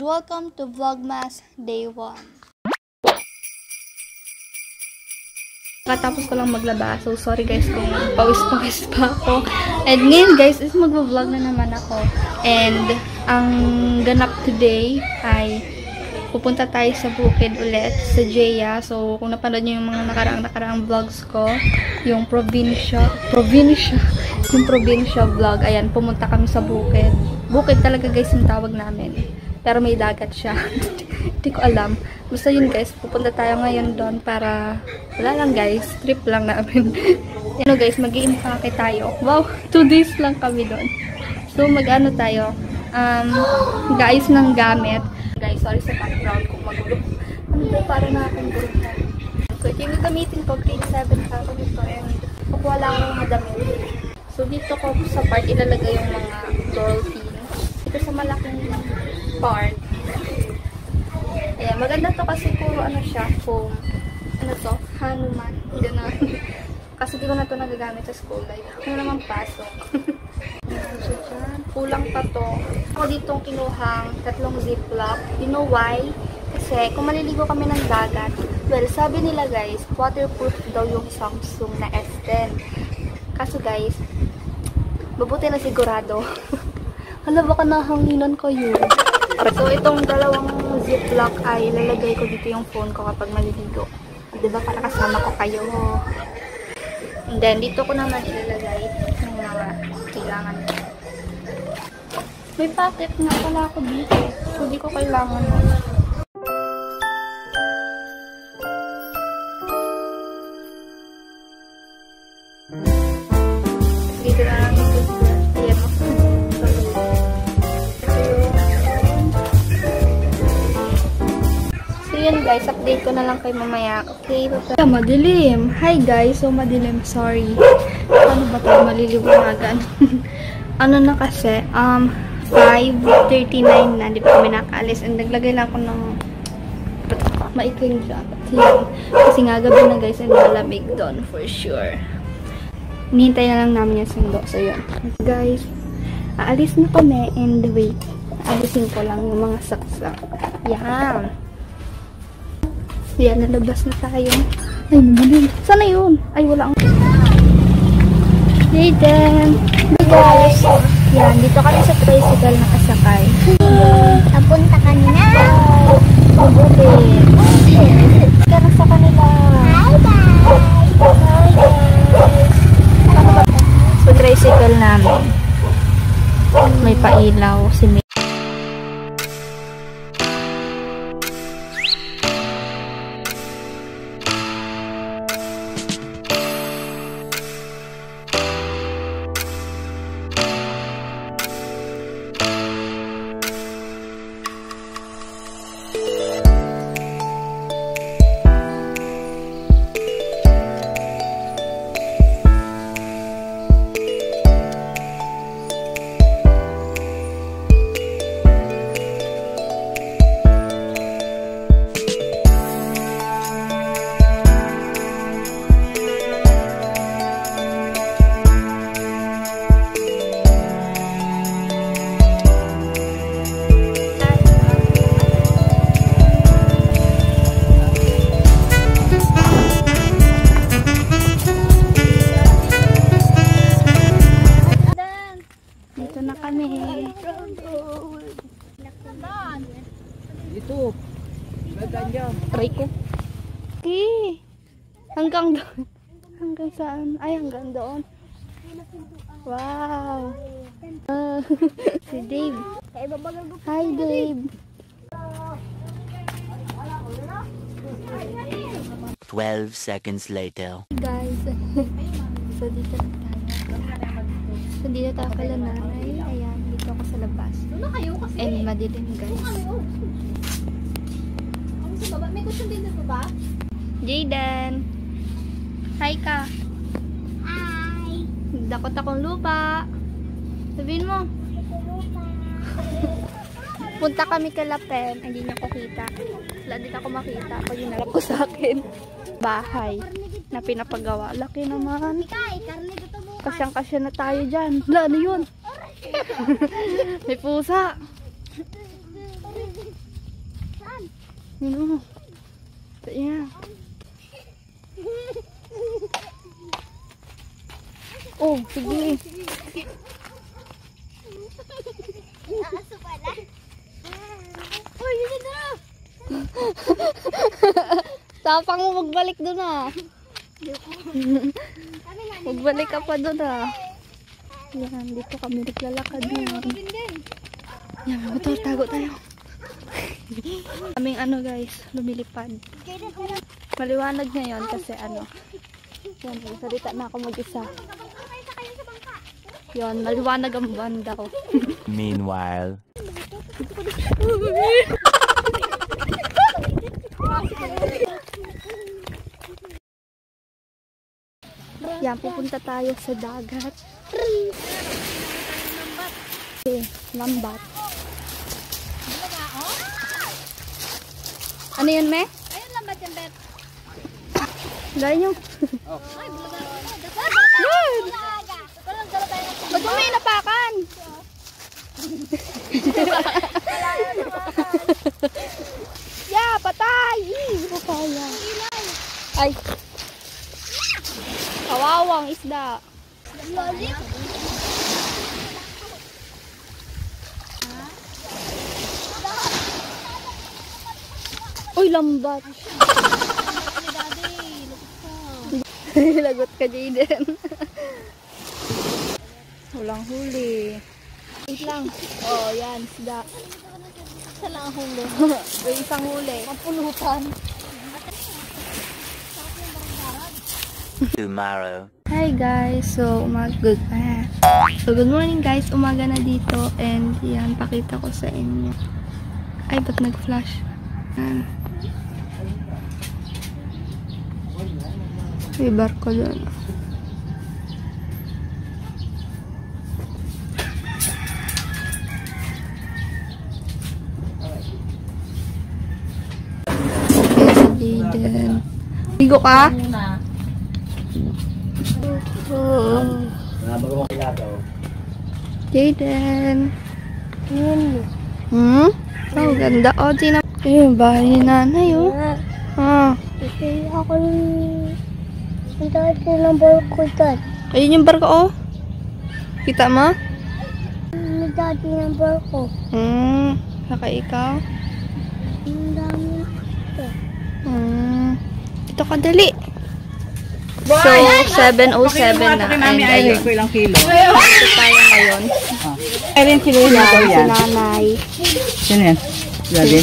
Welcome to Vlogmas Day 1. Katapos ko lang maglaba. So, sorry guys kung pawis-pawis pa ako. And ngayon guys, is mag-vlog na naman ako. And ang ganap today ay pupunta tayo sa bukid ulit, sa Jaya. So, kung napanood niyo yung mga nakaraang vlogs ko, yung probinsya vlog, ayan, pumunta kami sa bukid. Bukid talaga guys yung tawag namin. Pero may dagat siya. Hindi ko alam. Basta yun guys, pupunta tayo ngayon doon para, wala lang guys, trip lang namin. Ano guys, mag-i-impake tayo. Wow, 2 days lang kami doon. So mag-ano tayo, mag-ayos ng gamit. Guys, sorry sa background kung magulo. Ano ba, para na akong gulo. So ito yung gamitin ko, grade 7 ka ako dito. And kukuha lang ako ng damit. So dito ko sa part ilalagay yung mga doll pins. Ito sa malaking part. Ayan, maganda to kasi puro ano siya, kung ano to, Hanuman. Ganun. Kasi di ko na to nagagamit sa school life. Ano naman pasok. Ayan, so dyan. Kulang pa to. Ako ditong kinuhang 3 ziplock. You know why? Kasi kung maliligo kami ng dagat, well, sabi nila guys, waterproof daw yung Samsung na S10. Kaso guys, mabuti na sigurado. Hala, baka nahanginan kayo. So, itong 2 ziplock ay lalagay ko dito yung phone ko kapag maliligo. Diba, para kasama ko kayo. And then, dito ko naman ilalagay yung mga kailangan ko. May packet nga pala ako dito. So, di ko kailangan mo. Dito na lang yung toothbrush. Ayan mo. Yun guys, update ko na lang kay mamaya. Okay, madilim. Hi guys, so madilim, sorry. Ano ba tayo maliliwanagan? Ano na kasi, 5:39 na, di pa kami nakaalis. And naglagay lang ako ng maikling jacket. Kasi nga gabi na guys, and malamig doon for sure. Nihintay na lang namin yung sundo. So yun. Guys, aalis na kami and wait. Aalisin ko lang yung mga saksak. Yan. Yan, nalabas na tayo. Ay, mabilis. Sana yun? Ay, wala ang... Hey, then. Hey, guys. Yan, dito kami sa tricycle nakasakay. Papunta ka na. Mabuti. Kaya sa kanila. Hi, guys. Hi, guys. So, tricycle namin. May pailaw. Si May. Dito na kami. Dito. Try ko. Okay. Hanggang doon. Hanggang saan? Ay, hanggang doon. Wow. Si Dave. Hi, Dave. 12 seconds later. Guys, so dito na tayo. So dito tayo kala nanay. Ayan, dito ako sa labas. And madilim guys. May kutsyon din dito ba? Jayden! Hi ka! Hi! Dakot akong lupa. Sabihin mo. Punta kami kala Pem. Hindi niya ko kita. Wala din ako makita pag hinarap ko sa akin. Bahay na pinapagawa. Laki naman. Kasyang-kasya na tayo dyan. Wala, ano yun? May pusa. Ano? Ayan. Oh, sige. Aso pala. Uy, yun na! Tapang mo magbalik doon ah. Magbalik ka pa doon ah. Yan, dito kami naglalakad na. Yan, motor, tago tayo. Kaming ano guys, lumilipad. Maliwanag ngayon kasi ano. Yan, salita na ako mag-isa. Yan, maliwanag ang banda ko. Meanwhile. Yan, pupunta tayo sa dagat. Okay, lambat. Ano yun, me? Ayun lambat yan, Bet. Gaya nyo. Ay, bulaga. Yun! Walang dala tayo ng Ba't mo may napakan? Yeah, patay! Papaya. Ay. Kawawang isda. loli. Uy, lambat. Lagot ka, Jayden. Walang huli. Wait lang. Oh, yan, isda. Isa lang ang huli. May isang huli. Mapulutan. Tomorrow. Hi guys, so good morning guys, umaga na dito and yan, pakita ko sa inyo. Ay, ba't nag-flash? Yan. May barko doon. Okay, Jayden. Ligo ka? Jayden. Hmm? Oh, ganda. Oh, Gina. Eh, bahay ni nanay, oh. Ah. Kasi ako ang dati ng barko dyan. Ayun yung barko, oh. Kita mo? Ang dati ng barko. Hmm. Saka ikaw? Ang dami ito. Hmm. Ito ka, dali. So, 7:07 na. And ayun. ko ilang kilo. Ito tayo ngayon. Ayun, kilo na daw Si yan. nanay. Sino yan? Lagi.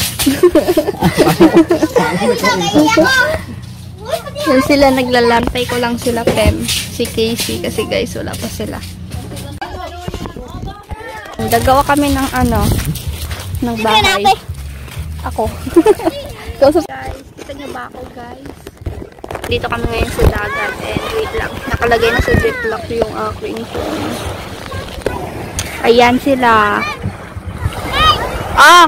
Yan sila, naglalantay ko lang sila, Pem. Si Casey, kasi guys, wala pa sila. Gagawa kami ng ano, ng bahay. Ako. So, guys, kita nyo ba ako, guys? Dito kami ngayon sa dagat, and wait lang, nakalagay na sa ziplock yung aking phone. Ayan sila. Ah!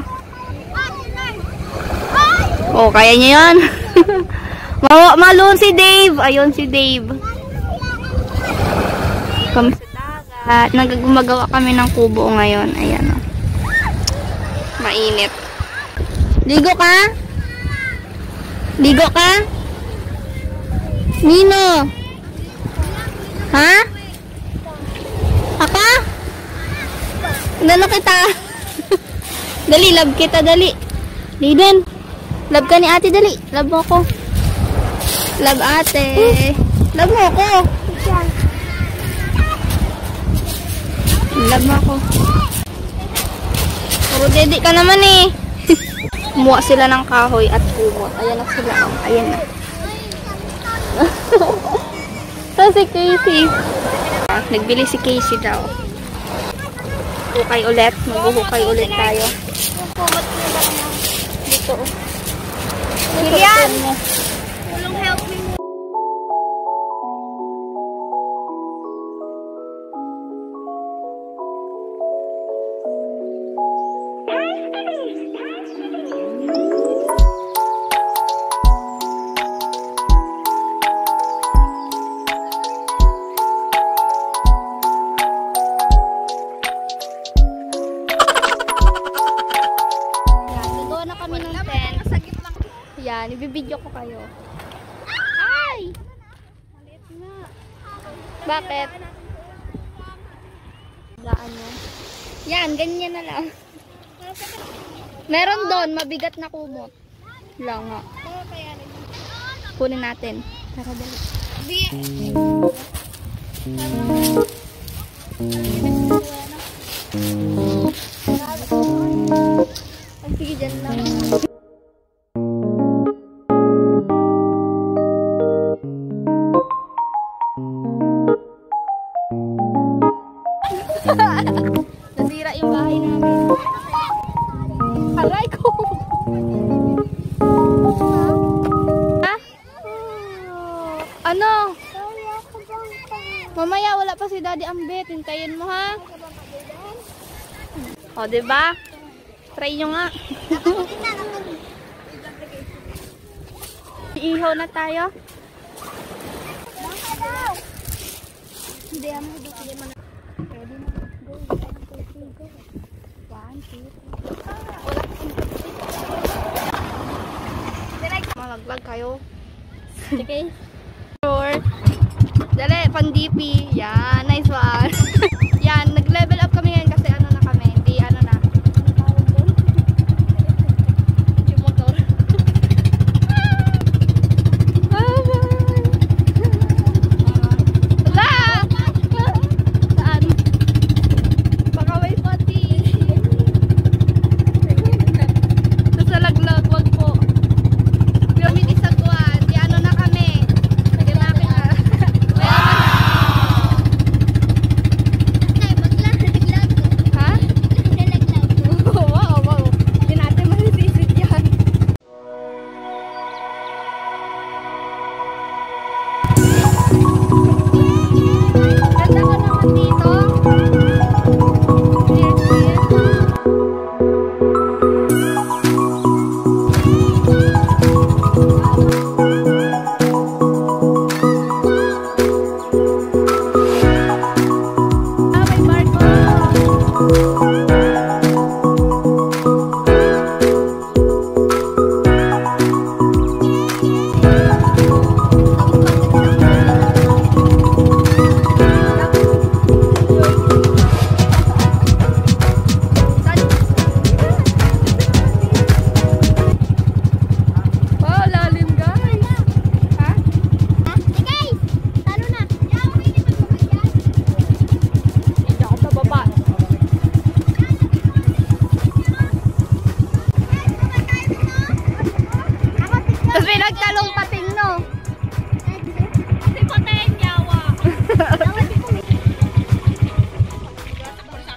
Oh, kaya niyo yan? Malun si Dave. Ayun si Dave. Kami sa dagat. Nagagumagawa kami ng kubo ngayon. Ayan o. Mainit. Ligo ka? Ligo ka? Nino? Ha? Aka? Dalo kita. Dali, love kita, dali. Liden. Love ka ni ate, dali. Love mo ako. Love ate. Love mo ako. Love mo ako. Puro dedi ka naman eh. Kumuha sila ng kahoy at kumot. Ayan na sila. Ayan na. Ito si Casey. Nagbili si Casey daw. Hukay ulit. Maghuhukay ulit tayo. Dito. Kilian! Tulong help me. Yan, ibibidyo ko kayo. Ay! Maliit na. Bakit? Laan mo. Yan, ganyan na lang. Meron doon, mabigat na kumot. Wala nga. Kunin natin. Tara, dali. Sige, dyan lang. Nasira yung bahay namin. Aray ko! Ha? Ano? Mamaya wala pa si Daddy Ambet. Hintayin mo ha? O, diba? Try nyo nga. Iihaw na tayo. Hindi, mag-vlog kayo. Okay? Sure. Dali, pang-DP. Yan, nice one. Yan, nag-level up kami ngayon kasi ano na kami. Hindi, ano na. Yung motor. Wala! Saan? Baka may pati. Sa laglag, wag po.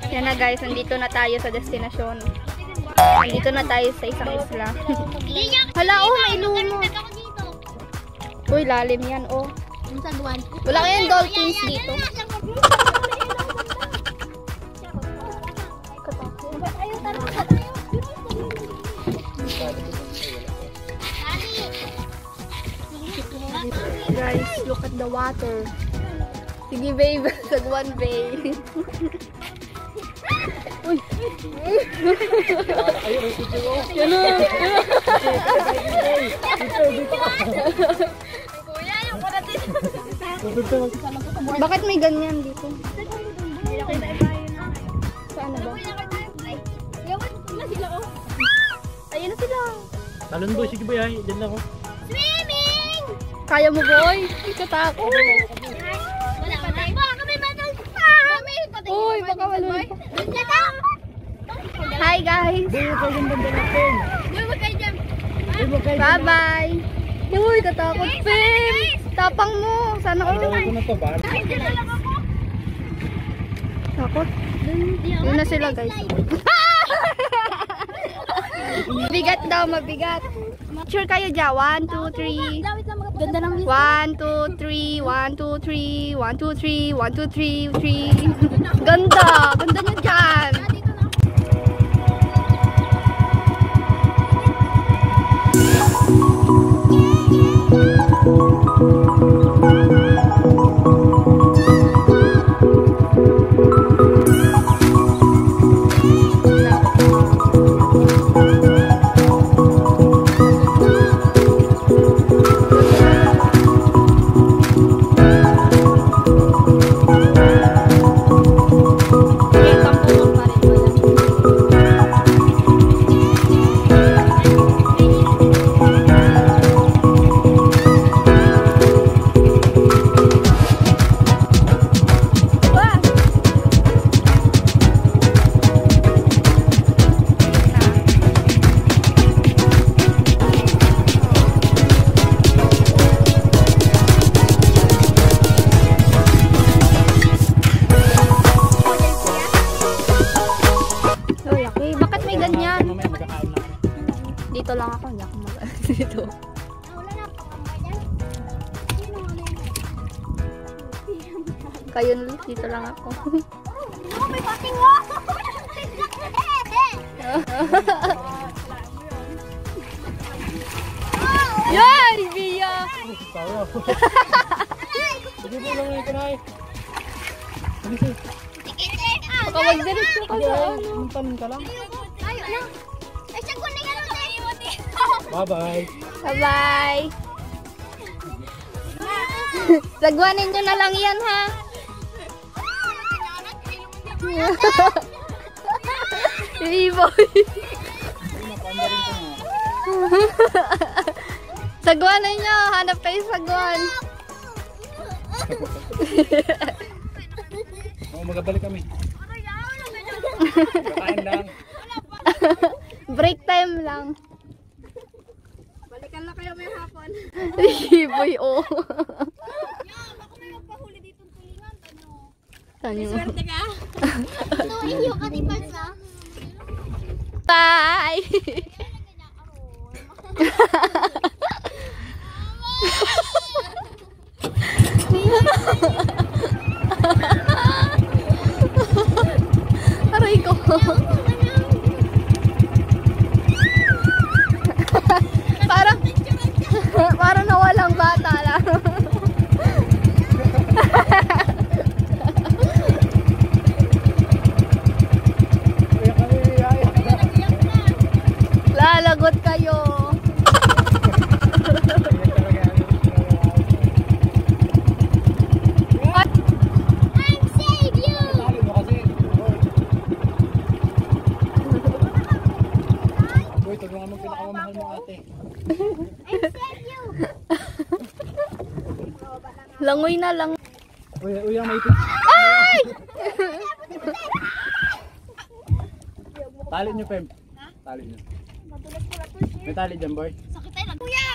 Yan na guys, nandito na tayo sa destinasyon. Nandito na tayo sa isang isla. Hala, oh, may lumot. Uy, lalim yan, oh. Wala kayang dolphins dito. Guys, look at the water. Sige babe, sagwan babe. Uy. Yan o. Bakit may ganyan dito? Saan na ba? Ayun na sila. Talon boy, sige boy, ay, dyan lang ako. Swimming! Kaya mo boy? Katakot. Uy, baka malulog. Hi guys. Bye bye. Uy, katakot Pim. Tapang mo. Sana all. Ano na to ba? Takot. Yun na sila guys. Mabigat daw, mabigat. Sure kayo dyan. 1, 2, 3. Ganda ng 1, 2, 3. 1, 2, 3. 1, 2, 3. 1, 2, 3. 3. Ganda. Ganda nyo dyan. Dito lang ako, hindi ako dito. Kayo dito lang ako. May pating mo! Yay! Bia! Sige po lang yung kanay. Baka magdiretso ka sa ano. Muntanin ka lang. Ayaw na. Ay, siya ko na yan. Bye-bye. Bye-bye! Sagwanin nyo na lang yan, ha? Iboy! Sagwanin nyo! Hanap kayo sagwan! Magabalik kami. Kain lang. Break time lang. Balikan na kayo may hapon. Iboy, oh. Ako may magpahuli dito ng tulingan. Tanyo. Swerte ka. Tuwin yung katipas na. Bye! Aray ko. Parang nawalang bata lang. Lalagot kayo. I'm save you! Boy, tulungan mo pinakamamahal mo ate. I'm save you! Langoy na lang. Uy, ang maipit. Ay! Tali nyo, Pem. Tali nyo. May tali dyan, boy. Sakit tayo lang. Kuya!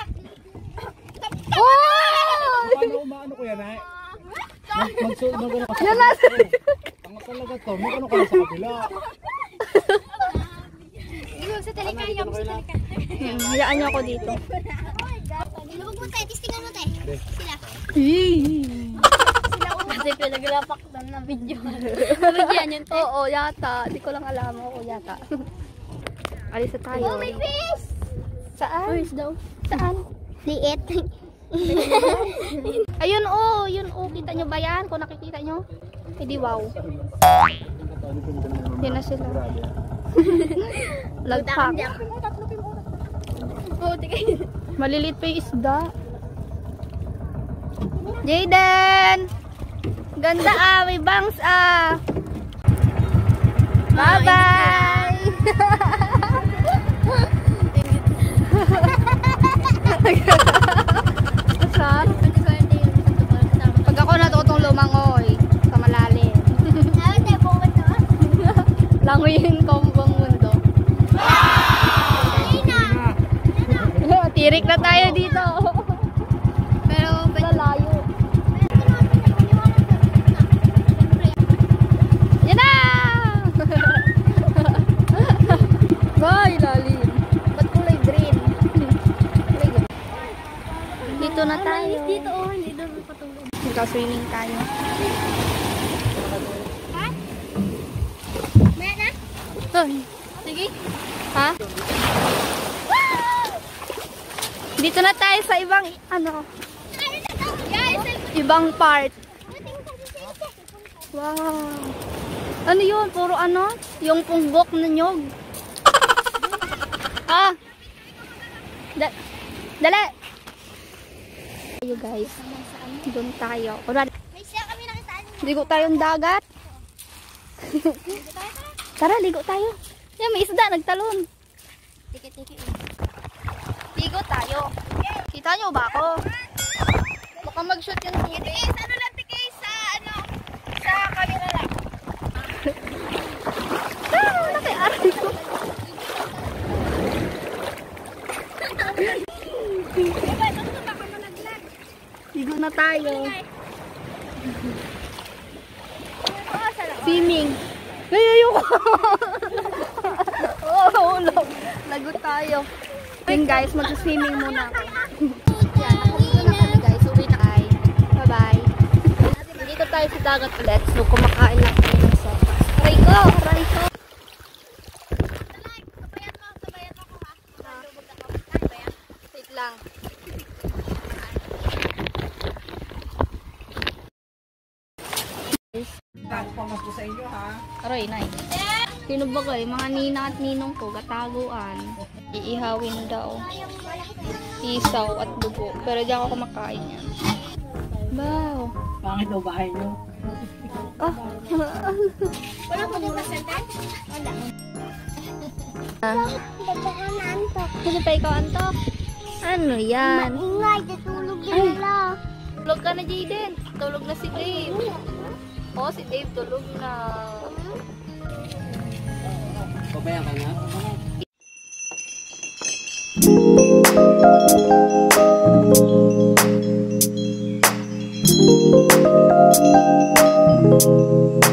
Oh! Paano umaano ko yan, ay? Magsuot mo ka Yan na. Ang talaga to, magano ka sa kabila. Ikaw sa talikaya mo sa talikaya. Hayaan niyo ako dito. Ilubog mo tayo, tistingan mo tayo. Sila. Kasi pinaglapak na video. Nabigyan yun. Oo, yata. Di ko lang alam. Oo, yata. Alis na tayo. Oh, may fish! Saan? Fish daw. Saan? Liit. Ayun, oh. Yun, oh. Kita nyo ba yan? Kung nakikita nyo. Eh, di wow. Yan na sila. Lagpak. Maliliit pa yung isda. Jayden! Ganda ah, may bangs ah. Bye-bye! Saan? Pag ako natutong lumangoy sa malalim. Langoyin ko ang buong mundo. Tirik na tayo dito. Pero lalayo. Dito na tayo. Dito, oh, hindi doon patulog. Magka-swimming tayo. Ha? Meron na? Ay. Sige. Ha? Dito na tayo sa ibang, ibang part. Wow. Ano yun? Puro yung punggok na nyog. Dali! Tayo guys. Doon tayo. May siya kami nakitaan. Ligo tayong dagat. Tara, ligo tayo. Yan, may isda, nagtalon. Tiki-tiki. Ligo tayo. Kita nyo ba ako? Baka mag-shoot yung titi. Ano lang tikay sa sa camera lang. Naki-aray ko. Ligo na tayo. Swimming. Ay, ayoko. Oo, lagot tayo. Yun guys, mag-swimming muna ako. Yan, nakapito na kami guys. Uwi na kayo. Bye-bye. Dito tayo sa dagat ulit. So, kumakain lang kami ng sopas. Aray ko! Aray ko! Wait lang. Aray, nay. Sino ba kayo? Mga nina at ninong ko, gataguan. Iihawin daw. Isaw at dugo. Pero di ako kumakain yan. Wow. Pangit daw bahay nyo. Ah. Wala po dito center? Wala. Dito ka na antok. Kasi pa ikaw antok. Ano yan? Maingay, tutulog din nila. Tulog ka na, Jaden. Tulog na si Dave. Oh, si Dave tulog na. Pabayaan ka nga. Thank you.